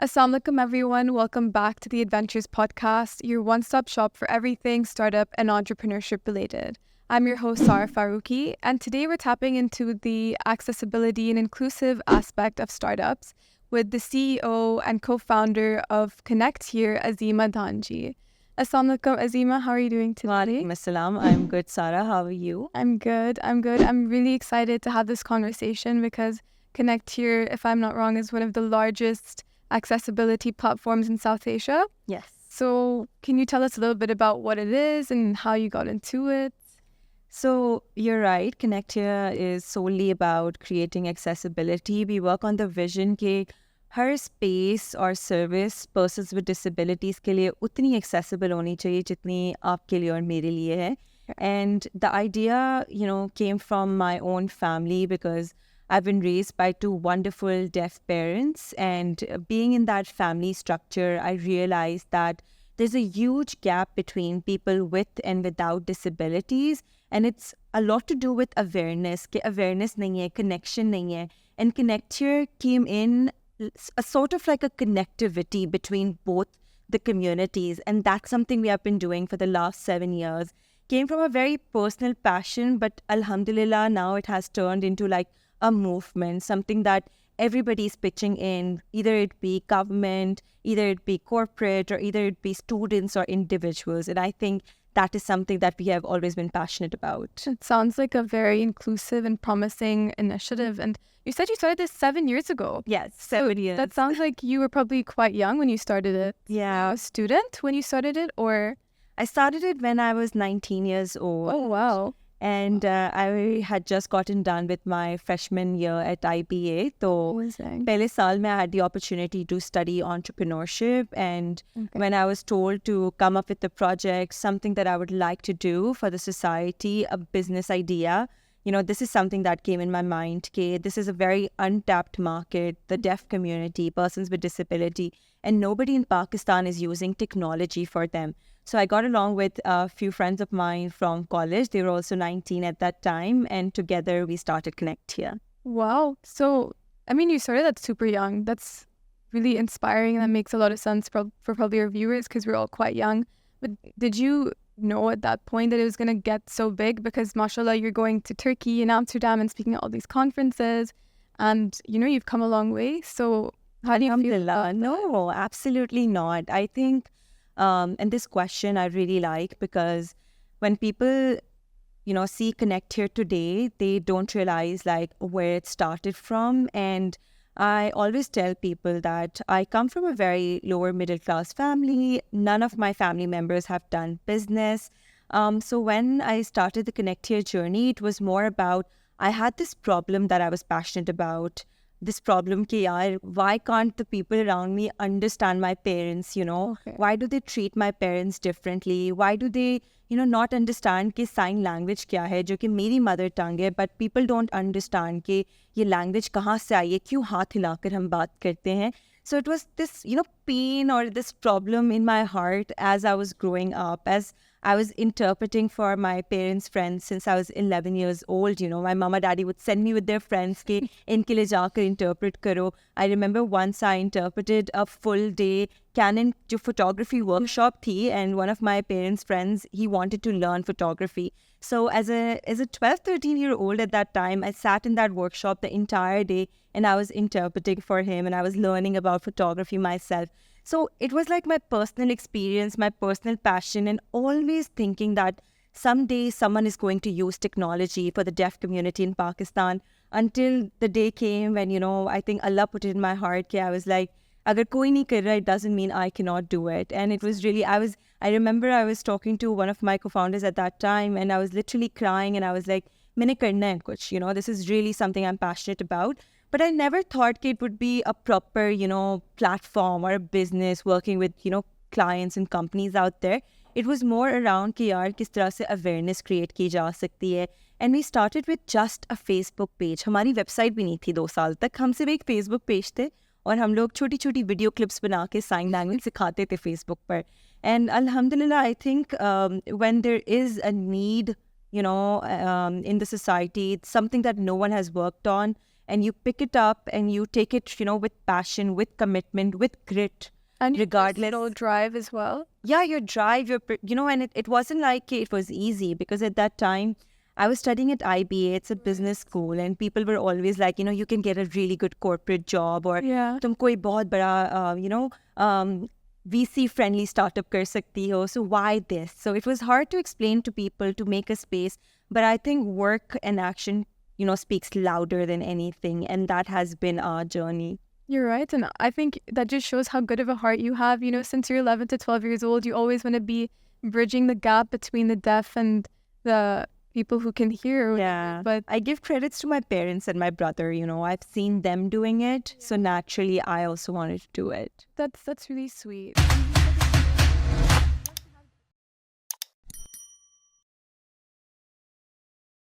Assalamu alaikum, everyone. Welcome back to the Adventures Podcast, your one stop shop for everything startup and entrepreneurship related. I'm your host, Sarah Faruqi, and today we're tapping into the accessibility and inclusive aspect of startups with the CEO and co founder of Connect here, Azima Dhanji. Assalamu alaikum, Azima. How are you doing today? Walaikum assalam. I'm good, Sarah. How are you? I'm good. I'm really excited to have this conversation because Connect here, if I'm not wrong, is one of the largest accessibility platforms in South Asia. Yes. So can you tell us a little bit about what it is and how you got into it? So you're right. Connect here is solely about creating accessibility. We work on the vision कि हर space और service persons with disabilities के लिए उतनी accessible होनी चाहिए जितनी आपके लिए और मेरे लिए है. And the idea, came from my own family because I've been raised by two wonderful deaf parents. And being in that family structure, I realized that there's a huge gap between people with and without disabilities. And it's a lot to do with awareness. कि awareness नहीं है, connection नहीं है. And Connect Here came in a sort of like a connectivity between both the communities. And that's something we have been doing for the last 7 years. Came from a very personal passion, but alhamdulillah, now it has turned into like a movement, something that everybody's pitching in, either it be government, either it be corporate, or either it be students or individuals. And I think that is something that we have always been passionate about. It sounds like a very inclusive and promising initiative. And you said you started this 7 years ago. Yes, 7 years. That sounds like you were probably quite young when you started it. Yeah. A student when you started it, or? I started it when I was 19 years old. Oh, wow. And I had just gotten done with my freshman year at IBA. So, Amazing. pehle saal mein I had the opportunity to study entrepreneurship. And when I was told to come up with a project, something that I would like to do for the society, a business idea, this is something that came in my mind. Okay, this is a very untapped market, the deaf community, persons with disability, and nobody in Pakistan is using technology for them. So I got along with a few friends of mine from college. They were also 19 at that time. And together we started Connect here. Wow. So, you started that super young. That's really inspiring. And that makes a lot of sense for probably our viewers because we're all quite young. But did you know at that point that it was going to get so big? Because mashallah, you're going to Turkey and Amsterdam and speaking at all these conferences. And, you've come a long way. So how do you feel? No, absolutely not. I think... and this question I really like because when people, see Connect here today, they don't realize like where it started from. And I always tell people that I come from a very lower middle class family. None of my family members have done business. So when I started the Connect here journey, it was more about, I had this problem that I was passionate about. This problem ki yaar, why can't the people around me understand my parents, Okay. Why do they treat my parents differently? Why do they, not understand कि sign language क्या है, जो कि मेरी mother tongue है, but people don't understand कि ये language कहाँ से आई है, क्यों हाथ हिलाकर हम बात करते हैं. So it was this, pain or this problem in my heart as I was growing up, as I was interpreting for my parents' friends since I was 11 years old. My mama, daddy would send me with their friends कि इनके लिए जाकर interpret करो. I remember once I interpreted a full day Canon जो photography workshop थी, and one of my parents' friends, he wanted to learn photography. So as a 12, 13-year-old at that time, I sat in that workshop the entire day and I was interpreting for him and I was learning about photography myself. So it was like my personal experience, my personal passion, and always thinking that someday someone is going to use technology for the deaf community in Pakistan, until the day came when, I think Allah put it in my heart that I was like, agar koi nahi kar raha, it doesn't mean I cannot do it. And it was really, I remember I was talking to one of my co-founders at that time and I was literally crying and I was like, maine karna hai kuch, this is really something I'm passionate about. But I never thought it would be a proper, platform or a business working with, clients and companies out there. It was more around कि यार किस तरह से awareness create की जा सकती है. And we started with just a Facebook page. हमारी website भी नहीं थी 2 साल तक. हम सिर्फ एक Facebook page थे और हम लोग छोटी छोटी वीडियो क्लिप्स बना के साइन लैंग्वेज सिखाते थे फेसबुक पर. एंड अल्हम्दुलिल्लाह, I think when there is a need in the society, it's something that no one has worked on, and you pick it up and you take it, with passion, with commitment, with grit. And regardless. personal drive as well. Yeah, your drive, and it wasn't like it was easy, because at that time I was studying at IBA. It's a business school, and people were always like, you can get a really good corporate job, or tum koi bahut bada, VC friendly startup kar sakti ho. So why this? So it was hard to explain to people, to make a space. But I think work and action, speaks louder than anything, and that has been our journey. You're right. And I think that just shows how good of a heart you have. Since you're 11 to 12 years old, you always want to be bridging the gap between the deaf and the people who can hear. Yeah. But I give credits to my parents and my brother. I've seen them doing it. So naturally, I also wanted to do it. that's really sweet.